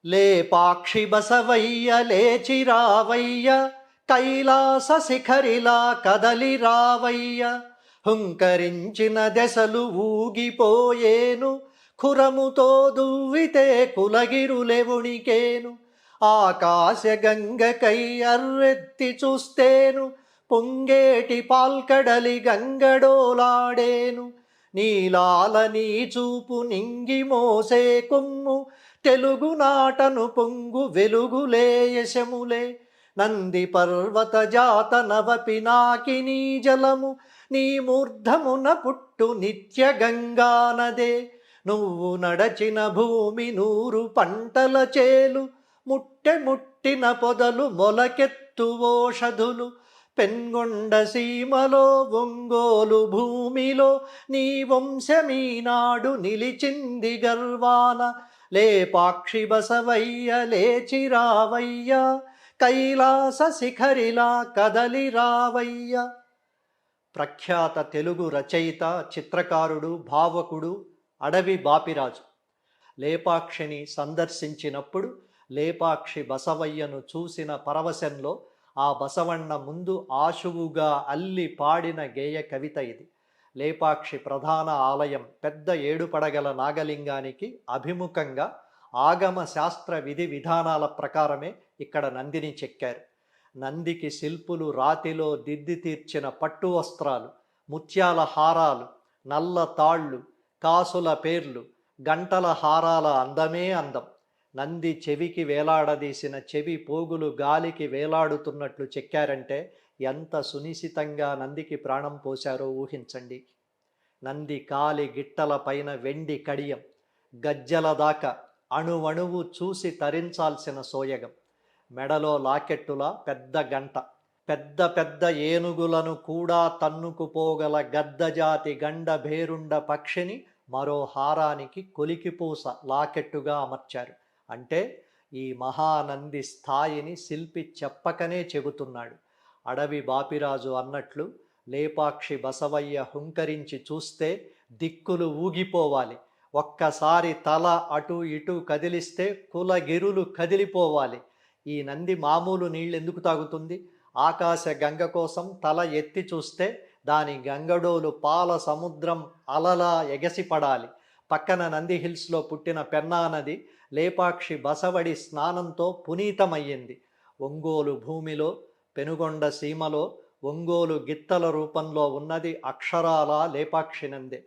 లేపాక్షి బసవయ్య లేచిరావయ్య, కైలాస శిఖరిలా కదలి రావయ్య. హుంకరించిన దశలు ఊగిపోయేను, ఖురముతో దువ్వితే కులగిరులెవునికేను. ఆకాశ గంగకై అర్రెత్తి చూస్తేను, పొంగేటి పాల్కడలి గంగడోలాడేను. నీలాల నీ చూపు నింగి మోసే కొమ్ము, తెలుగునాటను పొంగు వెలుగులే యశములే. నంది పర్వత జాత నవ పినాకినీ జలము, నీ మూర్ధమున పుట్టు నిత్య గంగానదే. నువ్వు నడచిన భూమి నూరు పంటల చేలు, ముట్టిన పొదలు మొలకెత్తు ఓషధులు. పెన్గొండ సీమలో ఒంగోలు భూమిలో, నీ వంశమీనాడు నిలిచింది గర్వాన. లేపాక్షి బసవయ్య లేచిరావయ్య, కైలాస శిఖరిలా కదలి రావయ్య. ప్రఖ్యాత తెలుగు రచయిత, చిత్రకారుడు, భావకుడు అడవి బాపిరాజు లేపాక్షిని సందర్శించినప్పుడు లేపాక్షి బసవయ్యను చూసిన పరవశంలో ఆ బసవಣ್ణ ముందు ఆశువుగా అల్లి పాడిన గేయ కవిత ఇది. లేపాక్షి ప్రధాన ఆలయం పెద్ద ఏడుపడగల నాగలింగానికి అభిముఖంగా ఆగమ శాస్త్ర విధి విధానాల ప్రకారమే ఇక్కడ నందిని చెక్కారు. నందికి శిల్పులు రాతిలో దిద్ది తీర్చిన పట్టు వస్త్రాలు, ముత్యాల హారాలు, నల్ల తాళ్ళు, కాసుల పేర్లు, గంటల హారాల అందమే అందం. నంది చెవికి వేలాడదీసిన చెవి పోగులు గాలికి వేలాడుతున్నట్లు చెక్కారంటే ఎంత సునిశితంగా నందికి ప్రాణం పోశారో ఊహించండి. నంది కాలి గిట్టల పైన వెండి కడియం, గజ్జల దాకా అణువణువు చూసి తరించాల్సిన సోయగం. మెడలో లాకెట్టులా పెద్ద గంట, పెద్ద పెద్ద ఏనుగులను కూడా తన్నుకుపోగల గద్దజాతి గండ భేరుండ పక్షిని మరో హారానికి కొలికిపూస లాకెట్టుగా అమర్చారు. అంటే ఈ మహానంది స్థాయిని శిల్పి చెప్పకనే చెబుతున్నాడు. అడవి బాపిరాజు అన్నట్లు లేపాక్షి బసవయ్య హుంకరించి చూస్తే దిక్కులు ఊగిపోవాలి. ఒక్కసారి తల అటు ఇటు కదిలిస్తే కులగిరులు కదిలిపోవాలి. ఈ నంది మామూలు నీళ్ళెందుకు తాగుతుంది? ఆకాశ గంగ కోసం తల ఎత్తి చూస్తే దాని గంగడోలు పాల సముద్రం అలలా ఎగసిపడాలి. పక్కన నంది హిల్స్లో పుట్టిన పెన్నా నది లేపాక్షి బసవడి స్నానంతో పునీతమయ్యింది. ఒంగోలు భూమిలో, పెనుగొండ సీమలో ఒంగోలు గిత్తల రూపంలో ఉన్నది అక్షరాల లేపాక్షి నందే.